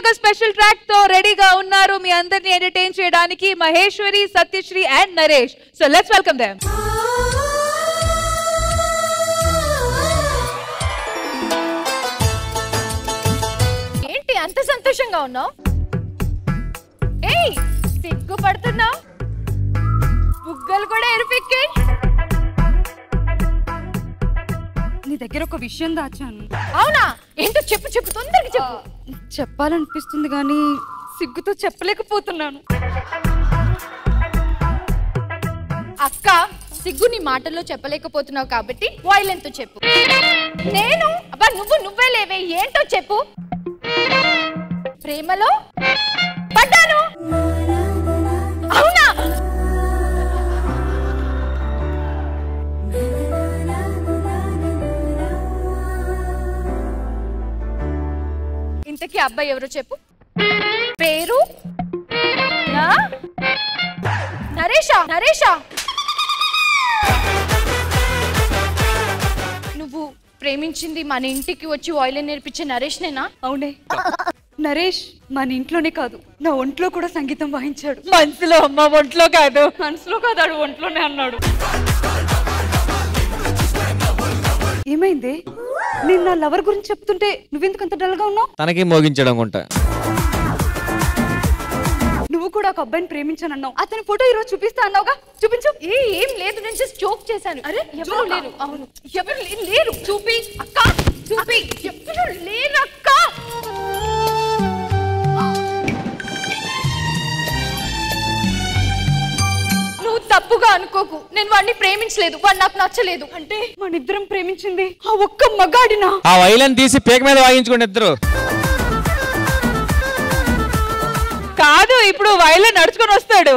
ఒక special track తో రెడీగా ఉన్నారు మీ అందరిని ఎంటర్టైన్ చేయడానికి Maheshwari, Satyasri and Naresh. So let's welcome them. ఏంటి అంత సంతోషంగా ఉన్నావు? ఏయ్ సిగ్గుపడుతున్నావు? బుగ్గలు కూడా ఎరిపెక్కి. నీ దగ్గర ఒక విషయం దాచాను. అవునా? ఏంటో చెప్పు చెప్పు, తొందరగా చెప్పు. చెప్పాలనిపిస్తుంది కానీ సిగ్గుతో చెప్పలేకపోతున్నాను. అక్క, సిగ్గు నీ మాటల్లో చెప్పలేకపోతున్నావు కాబట్టి వాయిలెంట్ తో చెప్పు. నేను అబ్బా నువ్వే లేవే, ఏంటో చెప్పు. ప్రేమలో పడ్డాను. అవునా? ఇంతకీ అబ్బాయి ఎవరో చెప్పు. పేరు నరేషా? నరేషా, నువ్వు ప్రేమించింది మన ఇంటికి వచ్చి వాయిలిన్ నేర్పించే నరేష్ నేనా? అవునే, నరేష్ మన ఇంట్లోనే కాదు నా ఒంట్లో కూడా సంగీతం వాయించాడు. మనసులో అమ్మ, ఒంట్లో కాదు. మనసులో కాదు, ఆడు ఒంట్లోనే అన్నాడు. ఏమైంది? నేను నా లవర్ గురించి చెప్తుంటే నువ్వెందుకు అంత డల్ గా ఉన్నావు? తనకి మోగించడం కొంట. నువ్వు కూడా ఒక అబ్బాయిని ప్రేమించానన్నావు. అతని ఫోటో ఈరోజు చూపిస్తా అన్నావుగా, చూపించు. ఏం లేదు, నేను జస్ట్ జోక్ చేశాను. అరే ఎవరు లేరు. అవును, ఎవరు లేరు. చూపి అక్క, చూపి. ఎవరు లేరు అక్క. నువ్వు తప్పుగా అనుకోకు, నేను వాడిని ప్రేమించలేదు, వాడు నాకు నచ్చలేదు. అంటే మన ఇద్దరం ప్రేమించింది ఆ ఒక్క మగాడినా? ఆ వైలెన్ తీసి పేక మీద వాయించుకోండి ఇద్దరు. కాదు, ఇప్పుడు వైలెన్ నడుచుకొని వస్తాడు.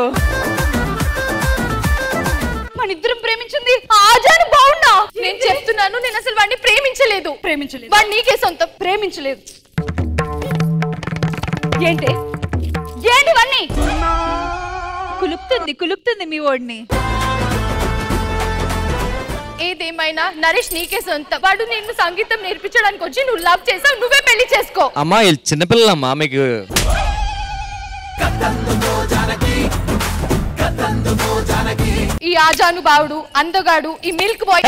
మన ఇద్దరం ప్రేమించింది ఆజాను బావున్నా. నేను చెప్తున్నాను, నేను అసలు వాడిని ప్రేమించలేదు. వాడు నీకే సొంతం. ప్రేమించలేదు. ఏంటి వాణ్ణి? కులుపుతుంది మీ ఓడిని. ఏదేమైనా నరేష్ నీకే సొంతం. వాడు నిన్ను సంగీతం నేర్పించడానికి వచ్చి నువ్వు లవ్ చేసావు, నువ్వే పెళ్లి చేసుకో. అమ్మా చిన్నపిల్లమ్మా, మీకు ఈ ఆజాను బావుడు, అందగాడు, ఈ మిల్క్ బాయ్.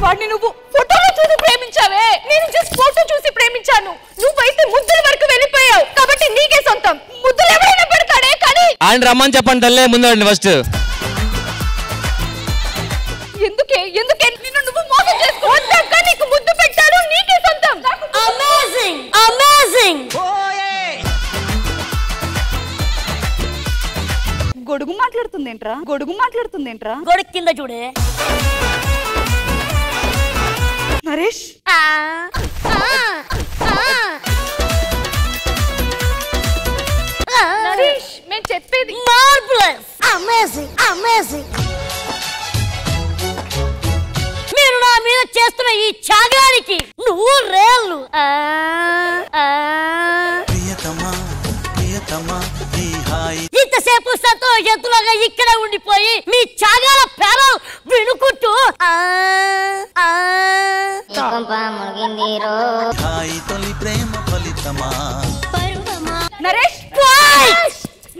వాడిని నువ్వు ఫోటోలో చూసి ప్రేమించావే, నేను జస్ట్ ఫోటో చూసి ప్రేమించాను. నువ్వైతే ముద్దుల వరకు వెళ్ళిపోయావు, కాబట్టి నీకే సొంతం. ముద్దులు ఎవరైనా పెడతాడే కానీ. ఆయన రమ్మని చెప్పండి తల్లే, ముందు ఫస్ట్. ఎందుకే నిన్ను నువ్వు మోసం చేసుకోవద్దాక నీకు ముద్దు పెట్టాను, నీకే సొంతం. Amazing amazing. గొడుగు మాట్లాడుతుందేంట్రా? గొడుగు కింద చూడే నరేష్. నరేష్, నేను చెప్పేది మార్వెలస్, అమేజింగ్ అమేజింగ్. మీరు నా మీద చేస్తున్న ఈ త్యాగానికి నువ్వు రేళ్ళు. ఇంతసేపు సంతోషంతులుగా ఇక్కడ ఉండిపోయి మీ త్యాగాల పేరు వినుకుంటూ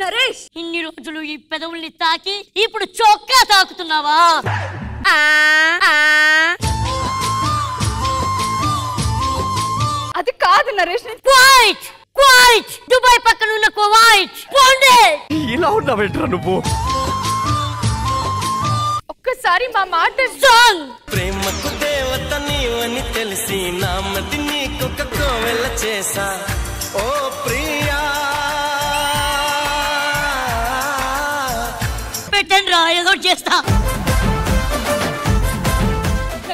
నరేష్, ఇన్ని రోజులు ఈ పెదవుల్ని తాకి ఇప్పుడు చొక్కా తాకుతున్నావా? అది కాదు నరేష్. క్వైట్ క్వైట్, దుబాయ్ పక్కన ఉన్న కువైట్. పోండి. ఇలా ఉన్నావేంట్రా నువ్వు? ఒక్కసారి మా మాట సాంగ్. ప్రేమకు దేవత నీవని తెలిసి నామది నీకొక కోవెల చేసా ఓ ప్రియా. పెట్టండి రా, ఏదో చేస్తా.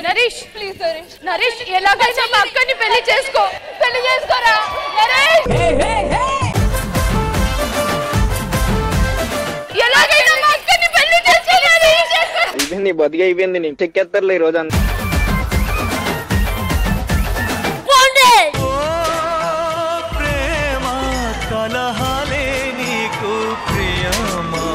నరేష్ ప్లీజ్ నరేష్, నరేష్ ఎలాగైనా మా అక్కని పెళ్లి చేసుకోరా నరేష్. ఎలాగైనా మా అక్కని పెళ్లి చేసుకో. అయిపోయింది, బతిగా అయిపోయింది. నీకు చెక్కేస్తారులే ఈ రోజు అంతా. ప్రేమ కలహాలే నీకు ప్రియమా.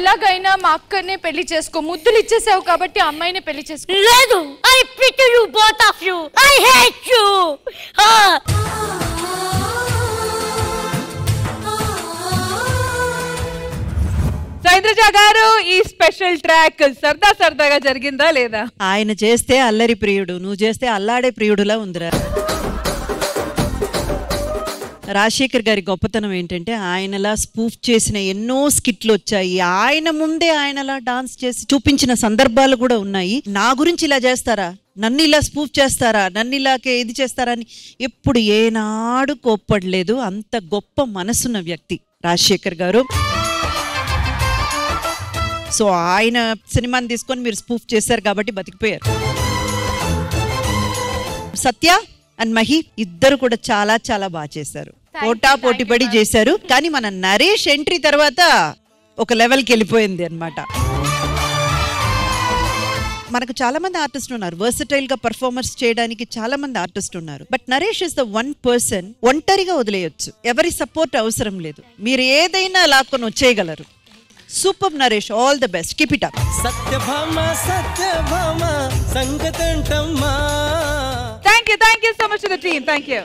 ఎలాగైనా మా అక్కనే పెళ్లి చేసుకో. ముద్దులు ఇచ్చేసావు కాబట్టి అమ్మాయినే పెళ్లి చేసుకో. లేదు, I pity you both of you, I hate you. Indraja గారు, ఈ స్పెషల్ ట్రాక్ సరదాగా జరిగిందా లేదా? ఆయన చేస్తే అల్లరి ప్రియుడు, నువ్వు చేస్తే అల్లాడే ప్రియుడులా ఉందిరా. రాజశేఖర్ గారి గొప్పతనం ఏంటంటే ఆయనలా స్పూఫ్ చేసిన ఎన్నో స్కిట్లు వచ్చాయి. ఆయన ముందే ఆయనలా డాన్స్ చేసి చూపించిన సందర్భాలు కూడా ఉన్నాయి. నా గురించి ఇలా చేస్తారా, నన్ను ఇలా స్పూఫ్ చేస్తారా, నన్ను ఇలాగే ఇది చేస్తారా అని ఎప్పుడు ఏనాడు కోప్పడలేదు. అంత గొప్ప మనసున్న వ్యక్తి రాజశేఖర్ గారు. సో ఆయన సినిమాని తీసుకొని మీరు స్పూఫ్ చేశారు కాబట్టి బతికిపోయారు. సత్య అండ్ మహి ఇద్దరు కూడా చాలా చాలా బాగా చేశారు. పోటీ పడి చేశారు. కానీ మన నరేష్ ఎంట్రీ తర్వాత ఒక లెవెల్కి వెళ్ళిపోయింది అన్నమాట. మనకు చాలా మంది ఆర్టిస్టులు ఉన్నారు, వర్సటైల్ గా పర్ఫార్మర్స్ చేయడానికి చాలా మంది ఆర్టిస్టులు ఉన్నారు. But Naresh is the one person ఒంటరిగా వదిలేయొచ్చు, ఎవరి సపోర్ట్ అవసరం లేదు. మీరు ఏదైనా లాక్కొని వచ్చేయగలరు. Super Naresh, all the best, keep it up. Satyabhama సంగతంటమ్మా. Thank you so much to the team. Thank you.